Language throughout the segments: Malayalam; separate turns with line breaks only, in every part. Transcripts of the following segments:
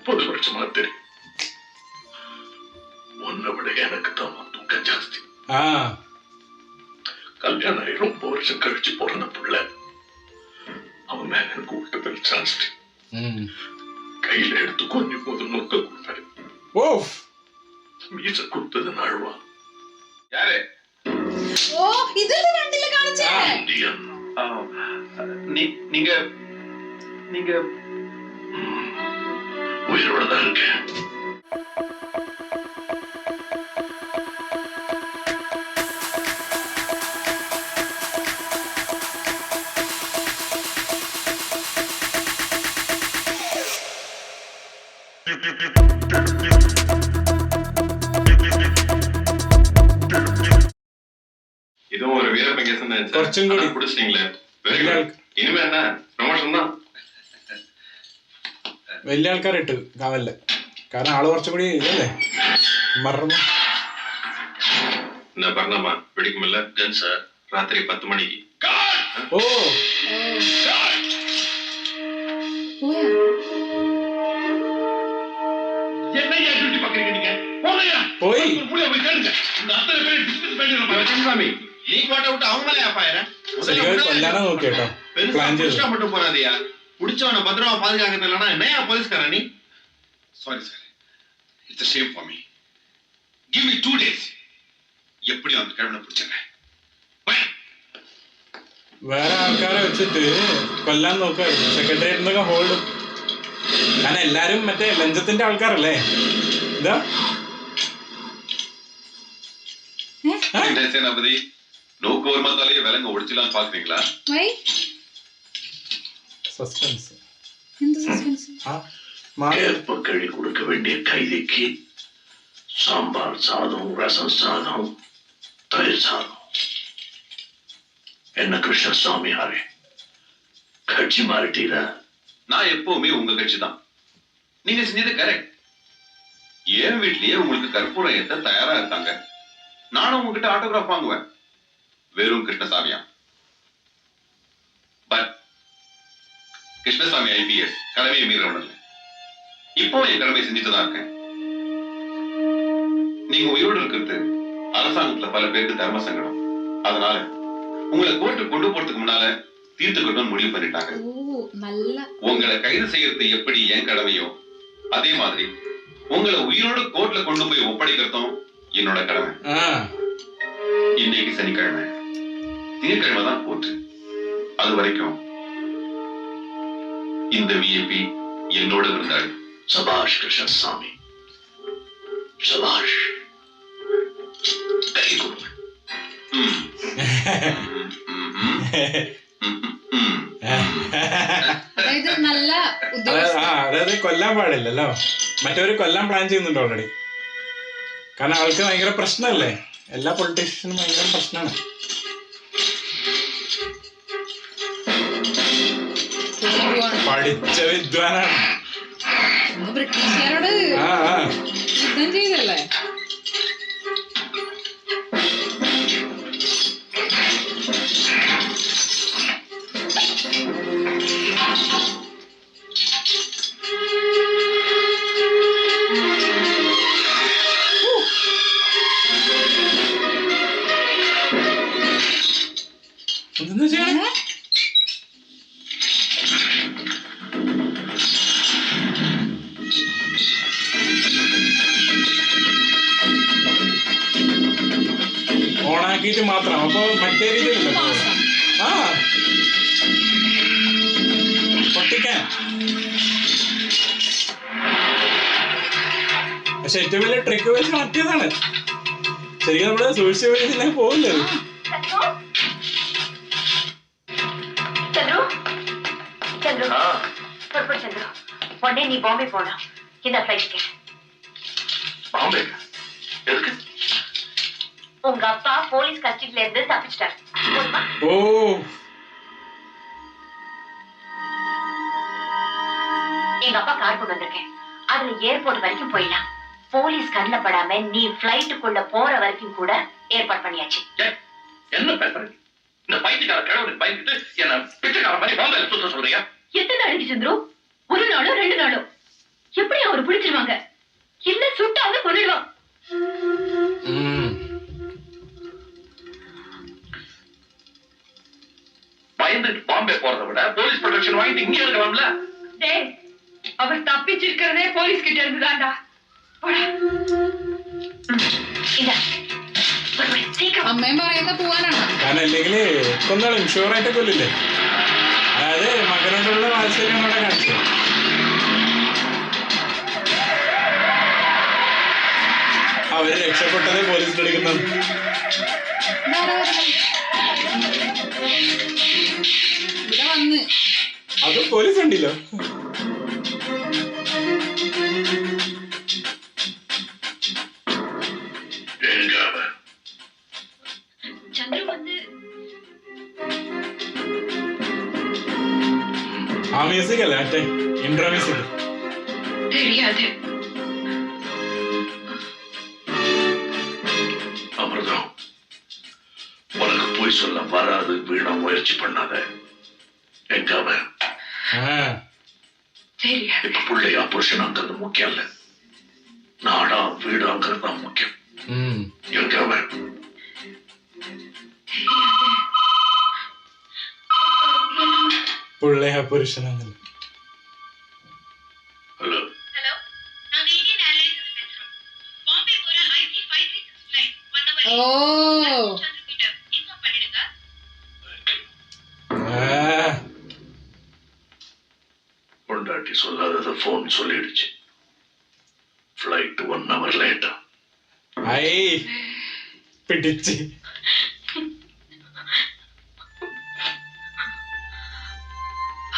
30 வருஷமா தெரியும். உன்னை விட எனக்கு தான் தூக்கம் ஜாஸ்தி. கல்யாணம் ஆகி ரொம்ப வருஷம் கழிச்சு பிறந்த புள்ள. அவன் மேல எனக்கு விட்டதில் ஜாஸ்தி. கையில எடுத்து கொஞ்சம் போது நொக்க கொடுத்தாரு. மீச கொடுத்தது நாழ்வா.
யாரு?
ஓ இதுல ரெண்டுல காணிச்சேன்.
நீங்க நீங்க
உயிரோட தான் இருக்கேன்.
இதுவும் ஒரு வீரப்பங்கேசன் பிடிச்சிட்டீங்களே. ഇനിമേ എന്നാ പ്രൊമോഷൻ தான்.
വലിയ ആൾക്കാരിട്ട് കാവല്ലേ, കാരണം ആള് കുറച്ചും കൂടി ഇതല്ലേ മറന്നു.
என்ன பண்ணாமா பிடிக்குமில்ல சார்? ராத்திரி 10 மணிக்கு.
ஓ
என்னையா டியூட்டி பாக்குறீங்க நீங்க? போங்கயா
போய்
புள்ள போய் கேளுங்க. இந்த அத்தனை பேர் டிஸ்கஸ் பண்ணிடுறோம். சாமி நீ கோட்டை விட்டு அவங்க மேலே ஆப்பாயிரேன்.
കൊല്ലാനാ നോക്കി കേട്ടോ. പ്ലാൻ ചെയ്തു
மட்டும் போறாதியா. புடிச்சவன பத்திரமா பாதுகாக்கிறது இல்லனா என்னையா போலீஸ்கார நீ? Sorry sir, it's a shame for me. Give me 2 days. எப்படி அந்த கிழவனை பிடிச்சறேன்.
വേറെ ആൾക്കാരെ വെച്ചിട്ട് കൊല്ലാൻ നോക്കായിരുന്നു. സെക്രട്ടേറിയറ്റിനൊക്കെ ഹോൾഡ്. കാരണം എല്ലാരും മറ്റേ ലഞ്ചത്തിന്റെ ആൾക്കാരല്ലേ. ഇതാ
சேனாபதி நோக்கு வருமாத்தாலே விலங்க ஒடிச்சலாம் பாக்குறீங்களா?
சஸ்பென்ஸ்.
இந்த சஸ்பென்ஸ்
ஏற்ப கழி கொடுக்க வேண்டிய கைதிக்கு சாம்பார் சாதம், ரசம் சாதம், தயிர் சாதம். என்ன கிருஷ்ணசாமி ஆரே கட்சி மாறிட்டீரா?
நான் எப்பவுமே உங்க கட்சி தான். நீங்க செஞ்சது கரெக்ட். என் வீட்லயே உங்களுக்கு கற்பூரம் ஏத்த தயாரா இருக்காங்க. நானும் உங்ககிட்ட ஆட்டோகிராஃப் வாங்குவேன். வெறும் கிருஷ்ணசாமியா? பட் கிருஷ்ணசாமி ஐபிஎஸ் கடமையை மீறவன் இல்லை. இப்போ என் கடமை செஞ்சுட்டு தான் இருக்கேன். நீங்க உயிரோடு இருக்கிறது அரசாங்கத்துல பல பேருக்கு தர்ம சங்கடம். அதனால உங்களை கோர்ட்டு கொண்டு போறதுக்கு முன்னால தீர்த்துக்கணும்னு முடிவு பண்ணிட்டாங்க. உங்களை கைது செய்யறது எப்படி என் கடமையோ அதே மாதிரி உங்களை உயிரோடு கோர்ட்ல கொண்டு போய் ஒப்படைக்கிறதும் என்னோட கடமை. இன்னைக்கு சனிக்கிழமை, திங்கட்கிழமை தான் கோர்ட்டு. அது வரைக்கும் இந்த விஐபி என்னோட இருந்தாள்.
சபாஷ் கிருஷ்ணசாமி, சபாஷ். கை கொடுங்க.
അതായത് കൊല്ലാൻ പാടില്ലല്ലോ. മറ്റവര് കൊല്ലാൻ പ്ലാൻ ചെയ്യുന്നുണ്ട് ഓൾറെഡി. കാരണം അവൾക്ക് ഭയങ്കര പ്രശ്നമല്ലേ. എല്ലാ പൊളിറ്റീഷ്യനും ഭയങ്കര പ്രശ്നമാണ്. പഠിച്ച വിദ്വാനാണ്.
ബ്രിട്ടീഷുകാരോട് യുദ്ധം ചെയ്തല്ലേ.
എന്താ ചെയ്യണേ? ഓണാക്കിയിട്ട് മാത്രം. അപ്പൊ മറ്റേ രീതിയിലല്ലോ പൊട്ടിക്കാൻ. പക്ഷെ ഏറ്റവും വലിയ ട്രിക്ക് വെച്ച് മാറ്റിയതാണ്. ശരിക്കും നമ്മള് സൂക്ഷിച്ച് വെച്ചില്ലേ പോകില്ലത്.
உடனே நீ பாம்பே போகணும். இந்த ஃபிளைட் டிக்கெட்.
பாம்பே எதுக்கு?
உங்க அப்பா போலீஸ் கஸ்டடியில இருந்து தப்பிச்சிட்டாரு.
ஓ
எங்க அப்பா கார் கொண்டு வந்திருக்கேன். அதுல ஏர்போர்ட் வரைக்கும் போயிடலாம். போலீஸ் கண்ணுல படாம நீ ஃபிளைட்டுக்குள்ள போற வரைக்கும் கூட ஏற்பாடு பண்ணியாச்சு.
என்ன பேசுறீங்க? இந்த பைத்தியக்கார கிழவனுக்கு பயந்துட்டு என்ன பிச்சைக்கார மாதிரி பாம்பே சுத்த சொல்றீங்க?
எத்தனை அடிக்கு சந்துரு? ஒரு நாளோ 2 நாளோ எப்படி அவர் பிடிச்சிருவாங்க, இல்ல சுட்டாவது கொன்னுடுவான்.
பயந்துட்டு பாம்பே போறதை விட போலீஸ் ப்ரொடெக்ஷன் வாங்கிட்டு இங்கே இருக்கலாம்ல.
டேய், அவர் தப்பிச்சிருக்கிறதே போலீஸ் கிட்ட இருந்துதான்டா.
അമ്മയും പറയുന്ന പോവാനാണ്.
കാരണം ഇല്ലെങ്കിൽ കൊന്നാളും ഷുവറായിട്ട് കൊല്ലില്ലേ. അതായത് മകനോടുള്ള വാത്സല്യം അവിടെ കാണിച്ചു. അവര് രക്ഷപ്പെട്ടതേ പോലീസിൽ എടുക്കുന്നത്.
ഇവിടെ വന്ന്
അതും പോലീസ് ഉണ്ടല്ലോ.
ചന്ദ്രു വന്ന്
ആ മ്യൂസിക് അല്ലേ മറ്റേ ഇൻട്രോ മ്യൂസിക്.
தெரியாது.
அமிர்தம், உனக்கு போய் சொல்ல வராது, வீணா முயற்சி பண்ணாத. எங்க அவன்? இப்ப பிள்ளையா புருஷனாங்கிறது முக்கியம் இல்ல, நாடா வீடாங்கிறது தான் முக்கியம். எங்க அவன்?
பிள்ளையா புருஷனாங்கல்ல.
ஹலோ
ஹலோ, நாங்க இந்தியன் ஏர்லைன்ஸ்ல பேசுறோம். பாம்பே போற IT 536 ஃளைட் வந்தவரை
ഓ
சந்திர கிட்ட இன்ஃபார்ம் பண்ணிடுங்க.
பொண்டாட்டி சொல்லாதத போன் சொல்லிடுச்சு. ஃபிளைட் 1 hour லேட்டா.
ஐ பிடிச்சு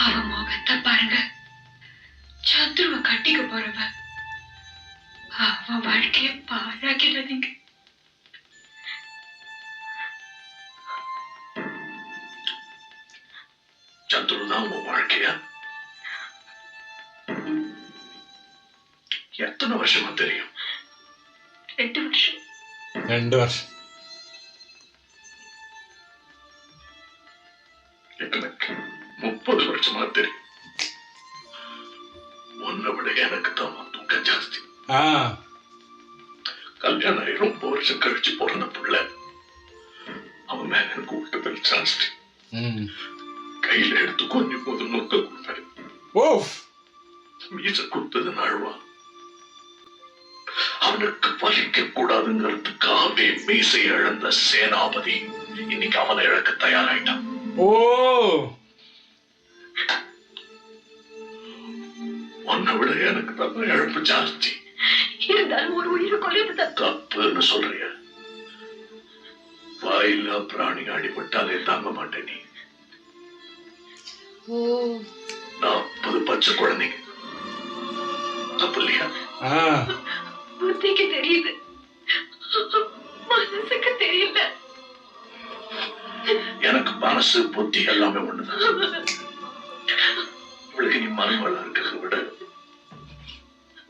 அவ முகத்தை பாருங்க. சத்ருவ கட்டிக்க போறவ அவ வாழ்க்கைய பாழாக்கிடாதீங்க.
சந்துரு தான் உன் வாழ்க்கையா? எத்தனை வருஷமா தெரியும்?
2 வருஷம்.
2 வருஷம்.
எனக்கு 30 வருஷமா தெரியும். உன்னை விட எனக்கு தான் தூக்கம் ஜாஸ்தி. கல்யாணம் ஆகி ரொம்ப வருஷம் கழிச்சு பிறந்த புள்ள, அவன் மேல எனக்கு விட்டதில் ஜாஸ்தி. கையில எடுத்து கொஞ்சம் போது நொக்க கொடுத்தாரு. மீச கொடுத்தது அழுவா. அவனுக்கு வலிக்க கூடாதுங்கிறதுக்காகவே மீசை இழந்த சேனாபதி இன்னைக்கு அவனை இழக்க தயாராயிட்டான். உன்னை விட எனக்கு தான் இழப்பு ஜாஸ்தி.
இருந்தாலும் ஒரு உயிரை கொல்லுறது
தப்புன்னு சொல்றிய? வாயில்லா பிராணி அடிபட்டாலே தாங்க மாட்டேன். நீ 40 பச்சை குழந்தைங்க, தப்பு இல்லையா?
புத்திக்கு தெரியுது, மனசுக்கு தெரியல.
எனக்கு மனசு புத்தி எல்லாமே ஒண்ணுதான். இவளுக்கு நீ மருமகளா இருக்கிறத விட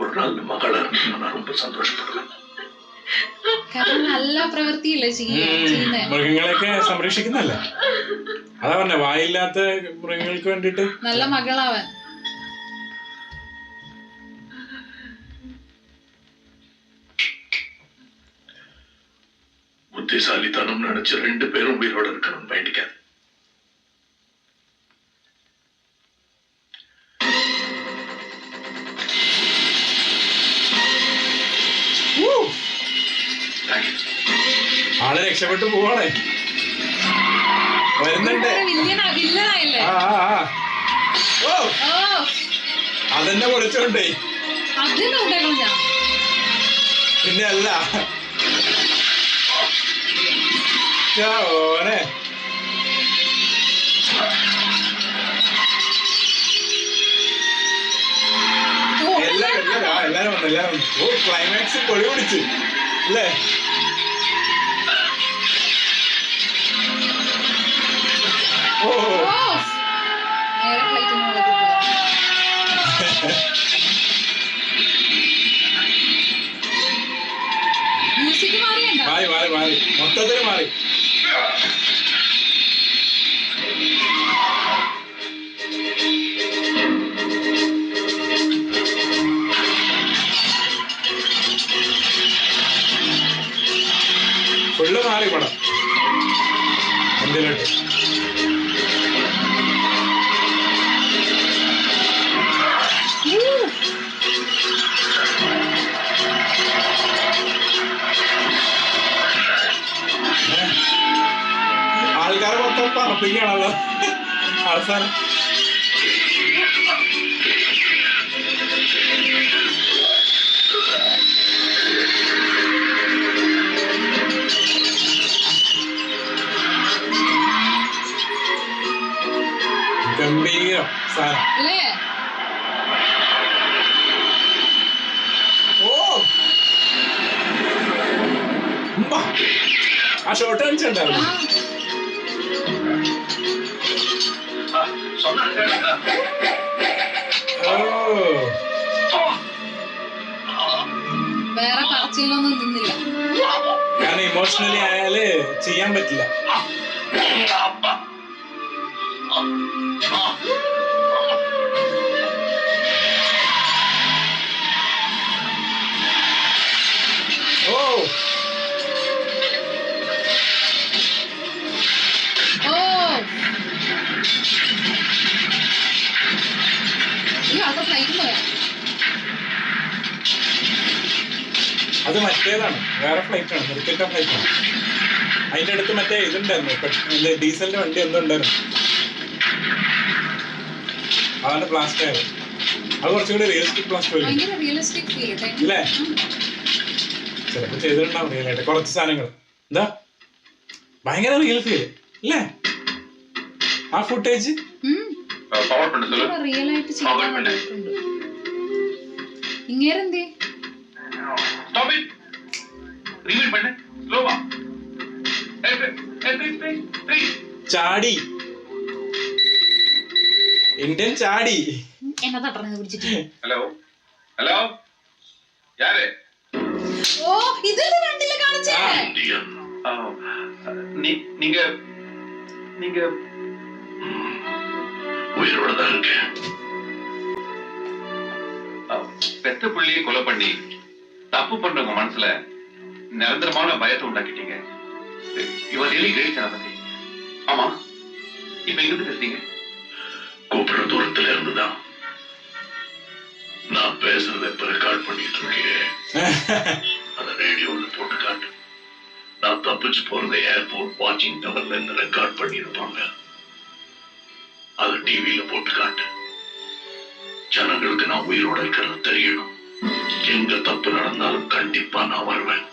ஒரு நாள் மகளா இருக்கு நான் ரொம்ப സന്തോഷപ്പെടുவேன்.
കാരണം നല്ല പ്രവൃത്തിയല്ലേ ചെയ്യുന്നേ.
മൃഗങ്ങളെയൊക്കെ സംരക്ഷിക്കുന്നല്ലേ. അതാ പറഞ്ഞ വായില്ലാത്ത മൃഗങ്ങൾക്ക് വേണ്ടിട്ട്
നല്ല മകളാവൻ.
புத்திசாலித்தனம் நினைச்ச 2 பேரும் உயிரோட இருக்கணும் வேண்டிக்காது.
ആളെ രക്ഷപ്പെട്ടു പോവാണേ. വരുന്നുണ്ട്. അതെന്നെ പൊളിച്ചോണ്ടേ. പിന്നെ അല്ല ഓനെ എല്ലാരും വന്നു. ക്ലൈമാക്സ് പൊടി പിടിച്ച് അല്ലേ. മാറി മൊത്തത്തിൽ മാറി. ഇതിലോട്ട്. ആൾക്കാരെ മൊത്തം പറപ്പിക്കുകയാണല്ലോ അവസാനം. ഗംഭീരം സാധനം
അല്ലേ?
ഓ ഉമ്മാ. ആ ഷോട്ട് കാണിച്ചിട്ടുണ്ടായിരുന്നു. ഓ
വേറെ പറച്ചിലൊന്നും നിന്നില്ല.
കാരണം ഇമോഷണലി ആയാല് ചെയ്യാൻ പറ്റില്ല. ഓ
ഓ ഈ ആൾക്ക് ഫ്ലൈറ്റ് പോയാ?
അത് മറ്റേതാണ്, വേറെ ഫ്ലൈറ്റ് ആണ്, നിർത്തിയിട്ട ഫ്ലൈറ്റ് ആണ്. അതിന്റെ അടുത്ത് മറ്റേ ഇതുണ്ടായിരുന്നു, ഡീസലിന്റെ വണ്ടി എന്തോ ഉണ്ടായിരുന്നു, അതാണ് ബ്ലാസ്റ്റ് ആയത്. അത് കുറച്ചുകൂടി റിയലിസ്റ്റിക് ബ്ലാസ്റ്റ് വരും
ഭയങ്കര റിയലിസ്റ്റിക് ഫീൽ
ഇല്ലേ? ചിലപ്പോ ചെയ്തിട്ടുണ്ടാവും റിയൽ ആയിട്ട് കുറച്ച് സാധനങ്ങൾ. എന്താ ഭയങ്കര റിയൽ ഫീൽ ഇല്ലേ ആ ഫുട്ടേജ്?
റിയൽ ആയിട്ട് ചെയ്യാൻ പറ്റുന്നുണ്ട്. ഇങ്ങേരെന്തേ
ചാടി, ഇന്ത്യൻ ചാടി.
എന്നാ തട്ടണത് പിടിച്ചിട്ട്?
ഹലോ ഹലോ யாரு?
ഓ ഇതല്ലേ രണ്ടില് കാണിച്ചേ?
இந்தியன்
நீங்க நீங்க
உயிரோட தான் இருக்கேன்.
பெத்த புள்ளியை கொலை பண்ணி தப்பு பண்றவங்க மனசுல நிரந்தரமான பயத்தை உண்டாக்கிட்டீங்க. இவர் ரியலி கிரேட் சேனாபதி. ஆமா, இப்ப எங்க இருந்து பேசுறீங்க?
கூப்பிடுற தூரத்துல இருந்துதான். நான் பேசுறத இப்ப ரெக்கார்ட் பண்ணிட்டு இருக்கேன். அத ரேடியோல போட்டு காட்டு. நான் தப்பிச்சு போறதை ஏர்போர்ட் வாட்சிங் டவர்ல இருந்து ரெக்கார்ட் பண்ணிருப்பாங்க. அத டிவியில போட்டு காட்டு. ஜனங்களுக்கு நான் உயிரோட இருக்கிறது தெரியணும். எங்க தப்பு நடந்தாலும் கண்டிப்பா நான் வருவேன்.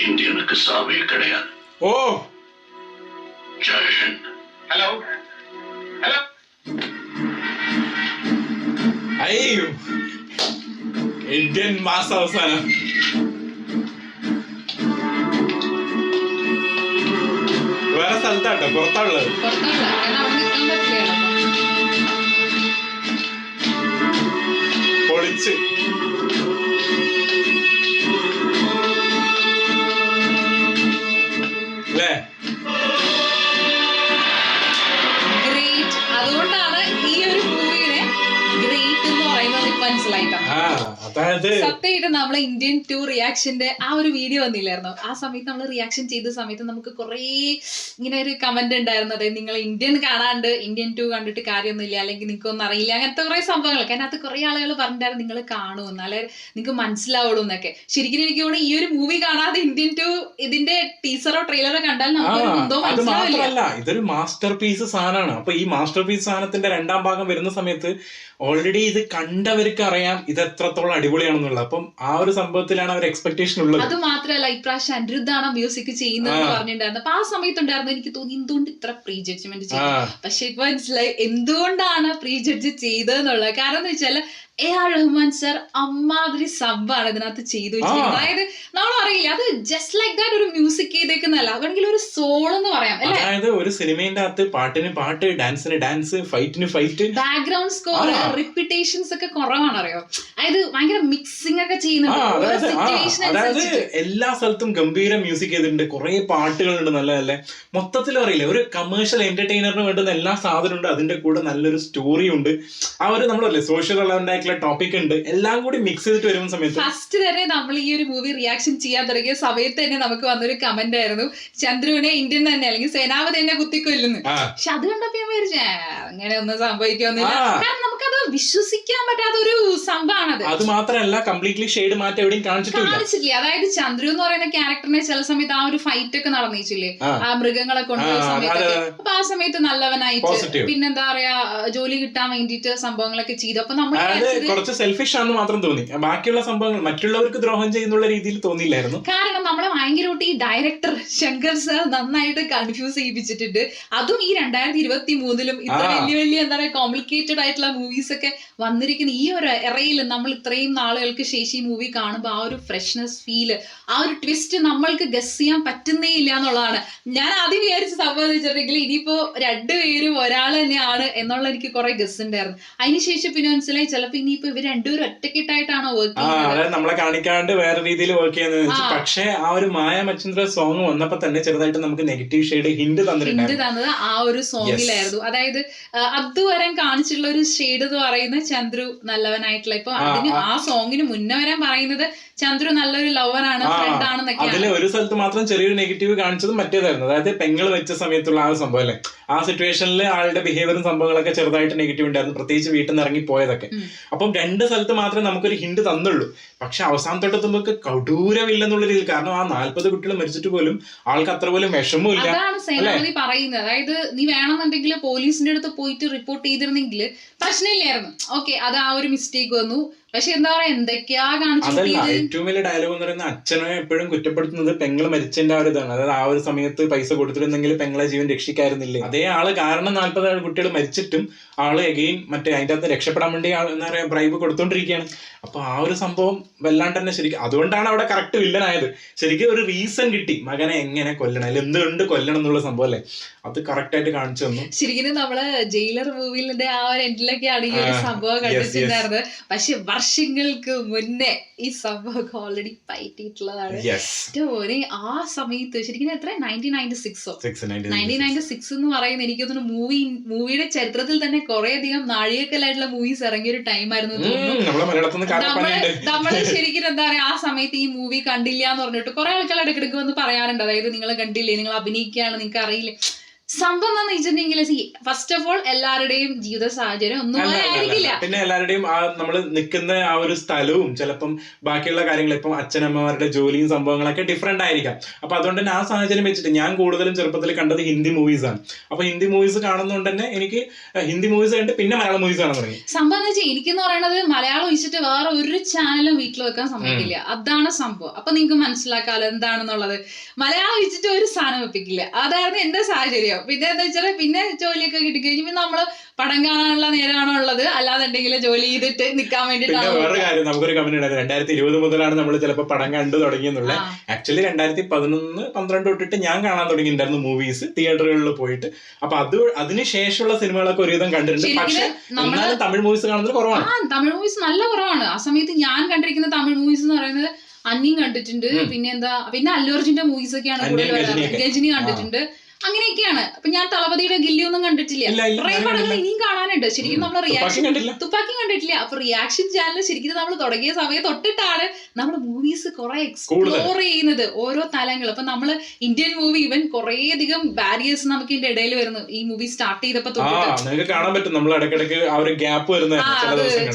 இந்தியனுக்கு சாவே கிடையாது.
ஓ
ஜெயஹிந்த்.
Hello hello.
അയ്യോ ഇന്ത്യൻ മാസ അവസാനം. വേറെ സ്ഥലത്താട്ടോ, പുറത്താണുള്ളത്.
പുറത്തല്ല, കാരണം അവിടെ നിൽക്കാൻ പറ്റില്ല.
പൊളിച്ച് അല്ലേ?
ഗ്രേറ്റ്. അതുകൊണ്ടാണ് ഈ ഒരു മൂവിനെ ഗ്രേറ്റ് എന്ന് പറയുന്നത് ഇപ്പൊ മനസ്സിലായിട്ടോ.
അതായത്
സത്യമായിട്ട് നമ്മളെ ഇന്ത്യൻ 2 റിയാക്ഷന്റെ ആ ഒരു വീഡിയോ വന്നില്ലായിരുന്നു? ആ സമയത്ത് നമ്മൾ റിയാക്ഷൻ ചെയ്ത സമയത്ത് നമുക്ക് കുറേ ഇങ്ങനെ ഒരു കമന്റ് ഉണ്ടായിരുന്നു, അതായത് നിങ്ങൾ ഇന്ത്യൻ കാണാണ്ട് ഇന്ത്യൻ 2 കണ്ടിട്ട് കാര്യമൊന്നുമില്ല, അല്ലെങ്കിൽ നിങ്ങൾക്കൊന്നും അറിയില്ല, അങ്ങനത്തെ കുറെ സംഭവങ്ങൾ. കാരണം അത് കുറെ ആളുകൾ പറഞ്ഞിട്ടായിരുന്നു നിങ്ങൾ കാണൂ, എന്നാലേ നിങ്ങൾക്ക് മനസ്സിലാവുള്ളൂ എന്നൊക്കെ. ശരിക്കും എനിക്ക് തോന്നുന്നു ഈ ഒരു മൂവി കാണാതെ ഇന്ത്യൻ 2 ഇതിന്റെ ടീസറോ ട്രെയിലറോ കണ്ടാൽ നമുക്ക് എന്തോ
അത്
മനസ്സിലാവില്ല.
മാത്രല്ല, ഇതൊരു മാസ്റ്റർ പീസ് സാധനമാണ്. അപ്പൊ ഈ മാസ്റ്റർ പീസ് സാധനത്തിന്റെ 2ാം ഭാഗം വരുന്ന സമയത്ത് ഓൾറെഡി ഇത് കണ്ടവർക്ക് അറിയാം ഇത് എത്രത്തോളം അടിപൊളിയാണെന്നുള്ളത്. അപ്പം ആ ഒരു സംഭവത്തിലാണ് അവർ എക്സ്പെക്ടേഷൻ ഉള്ളത്.
അത് മാത്രല്ല, ഇപ്രാവശ്യം അനിരുദ്ധാണ് മ്യൂസിക് ചെയ്യുന്നത് പറഞ്ഞിട്ടുണ്ടായിരുന്നു. അപ്പൊ ആ സമയത്തുണ്ടായിരുന്നു എനിക്ക് തോന്നി എന്തുകൊണ്ട് ഇത്ര പ്രീ ജഡ്ജ്മെന്റ് ചെയ്തു. പക്ഷെ ഇപ്പൊ മനസ്സിലായി എന്തുകൊണ്ടാണ് പ്രീ ജഡ്ജ് ചെയ്തതെന്നുള്ളത്. കാരണം എന്ന് വെച്ചാൽ AR റഹ്മാൻ സർ അമ്മാതിരി സബ്ബാണ് ഇതിനകത്ത് ചെയ്തു വെച്ചിരിക്കുന്നത്. അതായത് നമ്മൾ അറിയില്ല, അത് ജസ്റ്റ് ലൈക്ക് ദാറ്റ് ഒരു മ്യൂസിക് ചെയ്തേക്കുന്നല്ല, അല്ലെങ്കിൽ ഒരു സോൾ എന്ന് പറയാം അല്ലെ.
അതായത് ഒരു സിനിമയുടെ അകത്ത് പാട്ടിന് പാട്ട്, ഡാൻസിന് ഡാൻസ്, ഫൈറ്റിന് ഫൈറ്റ്,
ബാക്ക്ഗ്രൗണ്ട് സ്കോർ, റിപ്പീറ്റേഷൻസ് ഒക്കെ കുറവാണ് അറിയോ. അതായത് ഭയങ്കര മിക്സിംഗ് ഒക്കെ ചെയ്യുന്നുണ്ട് ഓരോ സിറ്റുവേഷൻ
അതായത്
അനുസരിച്ചിട്ട്.
എല്ലാ സ്ഥലത്തും ഗംഭീര മ്യൂസിക് ചെയ്തിട്ടുണ്ട്, കുറെ പാട്ടുകളുണ്ട്, നല്ല നല്ല മൊത്തത്തിൽ അറിയില്ല ഒരു കമേഴ്ഷ്യൽ എന്റർടൈനറിന് വേണ്ടുന്ന എല്ലാ സാധനവും ഉണ്ട്. അതിന്റെ കൂടെ നല്ലൊരു സ്റ്റോറി ഉണ്ട്, ആ ഒരു നമ്മളല്ലേ സോഷ്യൽ റെലവന്റ് ആയിട്ടുള്ള ടോപ്പിക് ഉണ്ട്, എല്ലാം കൂടി മിക്സ് ചെയ്തിട്ട് വരുന്ന സമയത്ത്
ഫസ്റ്റ് തന്നെ നമ്മൾ ഈ ഒരു മൂവി റിയാക്ഷൻ ചെയ്യാൻ തുടങ്ങിയ സമയത്ത് തന്നെ നമുക്ക് വന്നൊരു കമന്റ് ആയിരുന്നു, ചന്ദ്രുവിനെ ഇന്ത്യൻ തന്നെ അല്ലെങ്കിൽ സേനാപതി തന്നെ കുത്തിക്കൊല്ലുന്നു. പക്ഷെ അത് കണ്ടപ്പോ ഞാൻ വിചാരിച്ചു അങ്ങനെ ഒന്നും സംഭവിക്കൊന്നുമില്ല, കാരണം നമുക്കത് വിശ്വസിക്കാൻ പറ്റാത്ത ഒരു സംഭവമാണത്.
അത് മാത്രമല്ല കംപ്ലീറ്റ്ലി ഷെയ്ഡ് മാറ്റം എവിടെയും കാണിച്ചിട്ടില്ല.
അതായത് ചന്ദ്രു എന്ന് പറയുന്ന ക്യാരക്ടറിനെ ചില സമയത്ത് ആ ഒരു ഫൈറ്റ് ഒക്കെ നടന്നിച്ചില്ലേ ആ മൃഗങ്ങളെ കൊണ്ടുപോയ സമയത്തൊക്കെ, അപ്പൊ ആ സമയത്ത് നല്ലവനായിട്ട് പിന്നെന്താ പറയാ ജോലി കിട്ടാൻ വേണ്ടിട്ട് സംഭവങ്ങളൊക്കെ ചെയ്തു. അപ്പൊ നമ്മൾ
കുറച്ച് സെൽഫിഷ് ആണെന്ന് മാത്രം തോന്നി, ബാക്കിയുള്ള സംഭവങ്ങൾ മറ്റുള്ളവർക്ക് ദ്രോഹം ചെയ്യുന്നുള്ള രീതിയിൽ തോന്നിയില്ലായിരുന്നു.
കാരണം നമ്മളെ ഭയങ്കരമായിട്ട് ഈ ഡയറക്ടർ ശങ്കർ സാർ നന്നായിട്ട് കൺഫ്യൂസ് ചെയ്യിപ്പിച്ചിട്ടുണ്ട്. അതും ഈ 2023 ഇത്ര വലിയ വലിയ എന്താ പറയുക കോംപ്ലിക്കേറ്റഡ് ആയിട്ടുള്ള മൂവീസ് ഒക്കെ വന്നിരിക്കുന്ന ഈ ഒരു എറയിൽ നമ്മൾ ഇത്രയും നാളുകൾക്ക് ശേഷം ഈ മൂവി കാണുമ്പോൾ ആ ഒരു ഫ്രഷ്നെസ് ഫീല്, ആ ഒരു ട്വിസ്റ്റ് നമ്മൾക്ക് ഗസ് ചെയ്യാൻ പറ്റുന്നേ ഇല്ല എന്നുള്ളതാണ്. ഞാൻ ആദ്യം വിചാരിച്ച സംഭവം വെച്ചിട്ടുണ്ടെങ്കിൽ ഇനിയിപ്പോ രണ്ടുപേരും ഒരാൾ തന്നെയാണ് എന്നുള്ള എനിക്ക് കുറെ ഗസ് ഉണ്ടായിരുന്നു. അതിനുശേഷം പിന്നെ മനസ്സിലായി ചിലപ്പോ ഇനിയിപ്പോ ഇവർ രണ്ടുപേരും ഒറ്റക്കെട്ടായിട്ടാണോ വർക്ക് ചെയ്യുന്നത്,
നമ്മളെ കാണിക്കാണ്ട് വേറെ രീതിയിൽ വർക്ക് ചെയ്യുന്നത്. പക്ഷെ ആ ഒരു മായ മച്ചിന്ദ്ര സോങ് വന്നപ്പോ തന്നെ ചെറുതായിട്ട് നമുക്ക് നെഗറ്റീവ് ഷെയ്ഡ് ഹിന്റ്
തന്നത് ആ ഒരു സോങ്ങിലായിരുന്നു. അതായത് അതുവരെ കാണിച്ചിട്ടുള്ള ഒരു ഷെയ്ഡ് എന്ന് പറയുന്നത് ചന്ദ്രു നല്ലവനായിട്ടുള്ള, ഇപ്പൊ അതിന് ആ സോങ്ങിന് മുന്നേ വരാൻ പറയുന്നത് ചന്ദ്രു നല്ലൊരു ലവനാണ്, ഫ്രണ്ട് ആണെന്നൊക്കെയാണ്.
അതില് ഒരു സ്ഥലത്ത് മാത്രം ചെറിയൊരു നെഗറ്റീവ് കാണിച്ചത് മറ്റേതായിരുന്നു, അതായത് പെങ്ങൾ വെച്ച സമയത്തുള്ള ആ സംഭവം അല്ലേ, ആ സിറ്റുവേഷനിൽ ആളുടെ ബിഹേവിയറും സംഭവങ്ങളൊക്കെ ചെറുതായിട്ട് നെഗറ്റീവ് ഉണ്ടായിരുന്നു, പ്രത്യേകിച്ച് വീട്ടിൽ നിന്ന് ഇറങ്ങി പോയതൊക്കെ. അപ്പം 2 സ്ഥലത്ത് മാത്രമേ നമുക്കൊരു ഹിന്റ് തന്നുള്ളൂ. പക്ഷെ അവസാനം തൊട്ടെത്തുമ്പോൾ കടൂരമില്ലെന്നുള്ള രീതിയിൽ, കാരണം ആ 40 കുട്ടികൾ മരിച്ചിട്ട് പോലും ആൾക്ക് അത്ര പോലും വിഷമമില്ല.
അതാണ് സേനാപതി പറയുന്നത്. അതായത് നീ വേണമെന്നുണ്ടെങ്കിൽ പോലീസിന്റെ അടുത്ത് പോയിട്ട് റിപ്പോർട്ട് ചെയ്തിരുന്നെങ്കിൽ പ്രശ്നമില്ലായിരുന്നു, ഓക്കെ അത് ആ ഒരു മിസ്റ്റേക്ക് വന്നു. പക്ഷെ എന്താ പറയാ എന്തൊക്കെയാ കാണിച്ചു.
ഏറ്റവും വലിയ ഡയലോഗ് എന്ന് പറയുന്നത് അച്ഛനെ എപ്പോഴും കുറ്റപ്പെടുത്തുന്നത് പെങ്ങള് മരിച്ചതിന്റെ ആ ഒരു ഇതാണ്. അതായത് ആ ഒരു സമയത്ത് പൈസ കൊടുത്തിരുന്നെങ്കിൽ പെങ്ങളെ ജീവൻ രക്ഷിക്കായിരുന്നില്ലേ. അതേ ആള് കാരണം 40 കുട്ടികൾ മരിച്ചിട്ടും ആള് എഗെയിൻ മറ്റേ അതിന്റെ അകത്ത് രക്ഷപ്പെടാൻ വേണ്ടി എന്താ പറയാ ബ്രൈബ് കൊടുത്തോണ്ടിരിക്കുകയാണ്. അപ്പൊ ആ ഒരു സംഭവം വല്ലാണ്ട് തന്നെ ശരിക്കും അതുകൊണ്ടാണ് അവിടെ കറക്റ്റ് വില്ലനായത്. ശരിക്കും ഒരു റീസൺ കിട്ടി മകനെ എങ്ങനെ കൊല്ലണം, അല്ലെങ്കിൽ എന്തുകൊണ്ട് കൊല്ലണം എന്നുള്ള സംഭവം അല്ലേ, അത് കറക്റ്റ് ആയിട്ട് കാണിച്ചു തന്നു.
ശരിക്കും നമ്മള് ജയിലർ മൂവിയിലെ ആ ഒരു എൻഡിലൊക്കെയാണ് ഈ ഒരു സംഭവം കണ്ടിട്ടുണ്ടായിരുന്നത്. പക്ഷെ വർഷങ്ങൾക്ക് മുന്നേ ഈ സംഭവം ഓൾറെഡി പയറ്റിയിട്ടുള്ളതാണ്. ആ സമയത്ത് ശരിക്കും എത്ര 1996 എന്ന് പറയുന്നത് എനിക്ക് തോന്നുന്നു മൂവിയുടെ ചരിത്രത്തിൽ തന്നെ കുറെ അധികം നാഴികക്കല്ലായിട്ടുള്ള മൂവീസ് ഇറങ്ങിയ ഒരു ടൈം ആയിരുന്നു. നമ്മള് ശരിക്കും എന്താ പറയാ ആ സമയത്ത് ഈ മൂവി കണ്ടില്ല എന്ന് പറഞ്ഞിട്ട് കുറെ ആൾക്കാർ ഇടയ്ക്കിടയ്ക്ക് വന്ന് പറയാറുണ്ട്, അതായത് നിങ്ങൾ കണ്ടില്ലേ, നിങ്ങൾ അഭിനയിക്കുകയാണ്, നിങ്ങൾക്ക് അറിയില്ലേ. സംഭവം എന്താന്ന് വെച്ചിട്ടുണ്ടെങ്കിൽ ഫസ്റ്റ് ഓഫ് ഓൾ എല്ലാവരുടെയും ജീവിത സാഹചര്യം ഒന്നും ആയിരിക്കില്ല.
പിന്നെ എല്ലാവരുടെയും നമ്മൾ നിൽക്കുന്ന ആ ഒരു സ്ഥലവും ചിലപ്പം ബാക്കിയുള്ള കാര്യങ്ങൾ ഇപ്പം അച്ഛനമ്മമാരുടെ ജോലിയും സംഭവങ്ങളൊക്കെ ഡിഫറെന്റ് ആയിരിക്കാം. അപ്പൊ അതുകൊണ്ട് തന്നെ ആ സാഹചര്യം വെച്ചിട്ട് ഞാൻ കൂടുതലും ചെറുപ്പത്തിൽ കണ്ടത് ഹിന്ദി മൂവീസ് ആണ്. അപ്പൊ ഹിന്ദി മൂവീസ് കാണുന്നതുകൊണ്ട് തന്നെ എനിക്ക് ഹിന്ദി മൂവീസ് കണ്ട് പിന്നെ മലയാളം മൂവീസ് കാണാൻ തുടങ്ങി.
സംഭവം എന്ന് വെച്ചാൽ എനിക്കെന്ന് പറയുന്നത് മലയാളം ഒഴിച്ചിട്ട് വേറെ ഒരു ചാനലും വീട്ടിൽ വെക്കാൻ സമ്മതിക്കില്ല, അതാണ് സംഭവം. അപ്പൊ നിങ്ങൾക്ക് മനസ്സിലാക്കാലോ എന്താണെന്നുള്ളത്. മലയാളം ഒഴിച്ചിട്ട് ഒരു സാധനം വെപ്പിക്കില്ല, അതായിരുന്നു എന്റെ സാഹചര്യം. പിന്നെ എന്താ വെച്ചാൽ പിന്നെ ജോലിയൊക്കെ കിട്ടിക്കഴിഞ്ഞു പിന്നെ നമ്മള് പടം കാണാനുള്ള നേരമാണോ ഉള്ളത്, അല്ലാന്നുണ്ടെങ്കിൽ ജോലി ചെയ്തിട്ട് നിൽക്കാൻ വേണ്ടിയിട്ടാണ്.
വേറെ കാര്യം നമുക്കൊരു കമന്റ് ഉണ്ടായിരുന്നു, 2020 മുതലാണ് നമ്മൾ ചിലപ്പോൾ പടം കണ്ടു തുടങ്ങിയെന്നുള്ള. ആക്ച്വലി 2011-12 തൊട്ടിട്ട് ഞാൻ കാണാൻ തുടങ്ങിയിട്ടുണ്ടായിരുന്നു മൂവീസ് തിയേറ്ററുകളിൽ പോയിട്ട്. അപ്പൊ അതിനുശേഷമുള്ള സിനിമകളൊക്കെ ഒരുവിധം കണ്ടിട്ടുണ്ട്. പക്ഷെ എന്നാലും തമിഴ് മൂവീസ് കാണുന്നത് കുറവാണ്.
തമിഴ് മൂവീസ് നല്ല കുറവാണ്. ആ സമയത്ത് ഞാൻ കണ്ടിരിക്കുന്ന തമിഴ് മൂവീസ് എന്ന് പറയുന്നത് അന്യം കണ്ടിട്ടുണ്ട്, പിന്നെ അല്ലു അർജുന്റെ മൂവീസ് ഒക്കെയാണ് കൂടുതൽ വരുന്നത്, ഗജനി കണ്ടിട്ടുണ്ട്, അങ്ങനെയൊക്കെയാണ്. അപ്പൊ ഞാൻ തളപതിയുടെ ഗില്ലിയൊന്നും കണ്ടിട്ടില്ല, കുറെ പടങ്ങൾ ഇനിയും കാണാനുണ്ട്. ശരിക്കും നമ്മൾ തുപ്പാക്കി കണ്ടിട്ടില്ല. അപ്പൊ റിയാക്ഷൻ ചാനൽ ശരിക്കും നമ്മൾ തുടങ്ങിയ സമയം തൊട്ടിട്ടാണ് നമ്മൾ മൂവീസ് കുറെ എക്സ്പ്ലോർ ചെയ്യുന്നത്, ഓരോ തലങ്ങൾ. അപ്പൊ നമ്മള് ഇന്ത്യൻ മൂവി ഇവൻ കുറെ അധികം ബാരിയേഴ്സ് നമുക്ക് ഇതിന്റെ ഇടയിൽ വരുന്നു ഈ മൂവി സ്റ്റാർട്ട് ചെയ്തപ്പോ
കാണാൻ പറ്റും. നമ്മൾ ഇടയ്ക്കിടയ്ക്ക് ആ ഒരു ഗ്യാപ്പ് വരുന്ന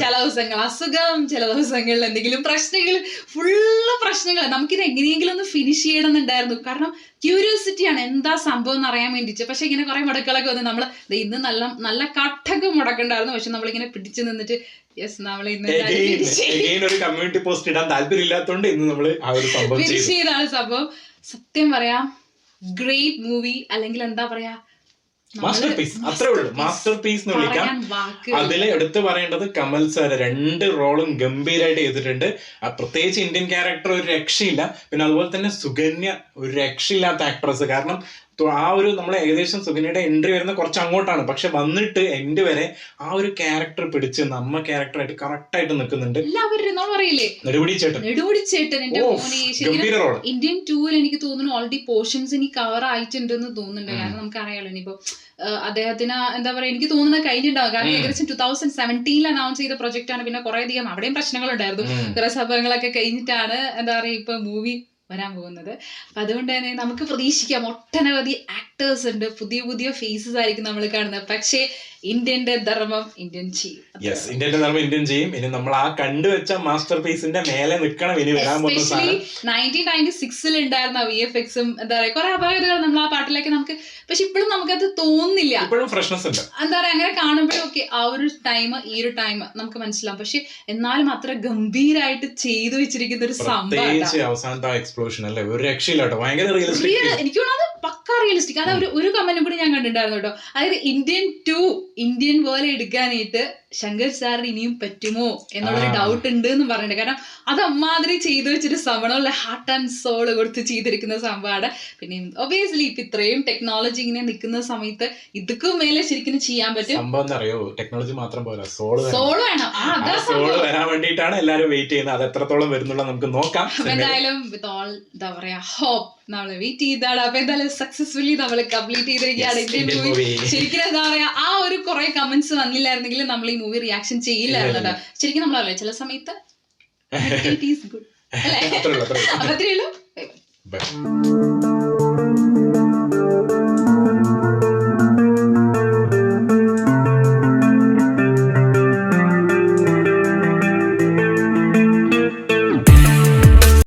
ചില ദിവസങ്ങൾ അസുഖം, ചില ദിവസങ്ങളിൽ എന്തെങ്കിലും പ്രശ്നങ്ങൾ, ഫുള്ള് പ്രശ്നങ്ങൾ. നമുക്കിത് എങ്ങനെയെങ്കിലും ഒന്ന് ഫിനിഷ് ചെയ്യണമെന്നുണ്ടായിരുന്നു. കാരണം ക്യൂരിയോസിറ്റിയാണ് എന്താ സംഭവം എന്ന് അറിയാൻ വേണ്ടിട്ട്. പക്ഷെ ഇങ്ങനെ കുറെ മുടക്കുകളൊക്കെ വന്ന് നമ്മള് ഇന്ന് നല്ല കട്ടൊക്കെ മുടക്കുണ്ടായിരുന്നു. പക്ഷെ നമ്മളിങ്ങനെ പിടിച്ചു നിന്നിട്ട് യെസ് നമ്മൾ ഇന്ന്
ഒരു കമ്മ്യൂണിറ്റി പോസ്റ്റ് ഇടാൻ താല്പര്യമില്ലാത്തതുകൊണ്ട് ഇന്ന് നമ്മൾ
ഫിനിഷ് ചെയ്താണ് സംഭവം. സത്യം പറയാ ഗ്രേറ്റ് മൂവി, അല്ലെങ്കിൽ എന്താ പറയാ
മാസ്റ്റർ പീസ്, അത്രേ ഉള്ളൂ. മാസ്റ്റർ പീസ് എന്ന് വിളിക്കാം. അതില് എടുത്തു പറയേണ്ടത് കമൽ സാർ 2 റോളും ഗംഭീരമായിട്ട് ചെയ്തിട്ടുണ്ട്. പ്രത്യേകിച്ച് ഇന്ത്യൻ ക്യാരക്ടർ ഒരു രക്ഷയില്ല. പിന്നെ അതുപോലെ തന്നെ സുകന്യ ഒരു രക്ഷയില്ലാത്ത ആക്ട്രസ്. കാരണം ആ ഒരു നമ്മളെ ഏകദേശം സുകന്യയുടെ എൻട്രി വരുന്ന കുറച്ച് അങ്ങോട്ടാണ്, പക്ഷെ വന്നിട്ട് എൻഡ് വരെ ആ ഒരു ക്യാരക്ടർ പിടിച്ച് നമ്മ ക്യാരക്ടറായിട്ട് കറക്റ്റ് ആയിട്ട് നിൽക്കുന്നുണ്ട്.
എല്ലാവരും പറയില്ലേ
നെടുമുടി ചേട്ടൻ
എന്റെ മോനെ
ഗംഭീര റോൾ.
ഇന്ത്യൻ ടൂവിൽ എനിക്ക് തോന്നുന്നു ഓൾറെഡി പോർഷൻസ് ഇനി കവർ ആയിട്ടുണ്ടെന്ന് തോന്നുന്നുണ്ട്. കാരണം നമുക്ക് അറിയാലോ ഇനിയിപ്പോ അദ്ദേഹത്തിന് എന്താ പറയാ, എനിക്ക് തോന്നുന്നത് കഴിഞ്ഞിട്ടുണ്ടാവും. കാരണം ഏകദേശം 2017 അനൗൺസ് ചെയ്ത പ്രൊജക്ട് ആണ്. പിന്നെ കുറെ അധികം അവിടെയും പ്രശ്നങ്ങളുണ്ടായിരുന്നു. കുറെ സംഭവങ്ങളൊക്കെ കഴിഞ്ഞിട്ടാണ് എന്താ പറയാ ഇപ്പൊ മൂവി വരാൻ പോകുന്നത്. അപ്പൊ അതുകൊണ്ട് തന്നെ നമുക്ക് പ്രതീക്ഷിക്കാം ഒട്ടനവധി ആക്ടേഴ്സ് ഉണ്ട്, പുതിയ പുതിയ ഫേസസ് ആയിരിക്കും നമ്മൾ കാണുന്നത്. പക്ഷേ ഇന്ത്യന്റെ ധർമ്മം ഇന്ത്യൻ ചെയ്യും.
യെസ്, ഇന്ത്യന്റെ ധർമ്മം ഇന്ത്യൻ ചെയ്യും. ഇനി നമ്മൾ ആ കണ്ടുവെച്ച മാസ്റ്റർ പീസിന്റെ മേലെ നിൽക്കണം ഇനി വരാൻ പോകുന്ന സാധനം.
1996 ഉണ്ടായിരുന്ന VFX-ഉം എന്താ പറയാ കുറെ അപാകതകൾ നമ്മൾ ആ പാട്ടിലേക്ക് നമുക്ക്, പക്ഷെ ഇപ്പോഴും നമുക്കത് തോന്നുന്നില്ല.
ഇപ്പോഴും ഫ്രഷ്നെസ് ഉണ്ട്.
എന്താ പറയാ അങ്ങനെ കാണുമ്പോഴൊക്കെ ആ ഒരു ടൈം ഈ ഒരു ടൈം നമുക്ക് മനസ്സിലാവും. പക്ഷെ എന്നാലും അത്ര ഗംഭീരായിട്ട് ചെയ്തു വെച്ചിരിക്കുന്ന ഒരു സംഭവം.
അവസാനത്തെ എക്സ്പ്ലോഷൻ അല്ലേ, ഒരു രക്ഷയില്ല കേട്ടോ, ഭയങ്കര റിയലിസ്റ്റിക്.
എനിക്ക് തോന്നുന്നത് പക്ക റിയലിസ്റ്റിക്. അത് ഒരു കമന്റും കൂടി ഞാൻ കണ്ടിട്ടുണ്ടായിരുന്നു കേട്ടോ. അതായത് ഇന്ത്യൻ പോലെ എടുക്കാനായിട്ട് ശങ്കർ സാറിന് ഇനിയും പറ്റുമോ എന്നുള്ളൊരു ഡൗട്ട് ഉണ്ട് എന്ന് പറഞ്ഞിട്ട്. കാരണം അത് അമ്മാതിരി ചെയ്തു വെച്ചൊരു സംഭവം, ഹാർട്ട് ആൻഡ് സോൾ കൊടുത്ത് ചെയ്തിരിക്കുന്ന സംഭവമാണ്. പിന്നെ ഒബിയസ്ലി ഇപ്പൊ ഇത്രയും ടെക്നോളജി ഇങ്ങനെ നിൽക്കുന്ന സമയത്ത് ഇതൊക്കെ മേലെ ശരിക്കും ചെയ്യാൻ പറ്റും.
സംഭവം എന്താ അറിയോ, ടെക്നോളജി മാത്രം പോരാ, സോള്
വേണം.
സോള് വരാൻ വേണ്ടിയിട്ടാണ് എല്ലാരും വെയിറ്റ് ചെയ്യുന്നത്. അത് എത്രത്തോളം വരുന്നുള്ള നമുക്ക് നോക്കാം.
എന്തായാലും വിത്ത് ഓൾ എന്താ പറയാ ഹോപ്പ് നമ്മള് വെയിറ്റ് ചെയ്താണ്. അപ്പൊ എന്തായാലും സക്സസ്ഫുള്ളി നമ്മൾ കംപ്ലീറ്റ് ചെയ്തിരിക്കുകയാണ് ഇന്ത്യൻ മൂവി. ശരിക്കും എന്താ പറയാ ആ ഒരു കുറെ കമന്റ്സ് വന്നില്ലായിരുന്നെങ്കിൽ നമ്മൾ ഈ മൂവി റിയാക്ഷൻ ചെയ്യില്ലായിരുന്നു കേട്ടോ. ശരിക്കും നമ്മളല്ലേ ചില സമയത്ത് ഇറ്റ് ഈസ് ഗുഡ് അല്ലേ? അത്രേ ഉള്ളൂ.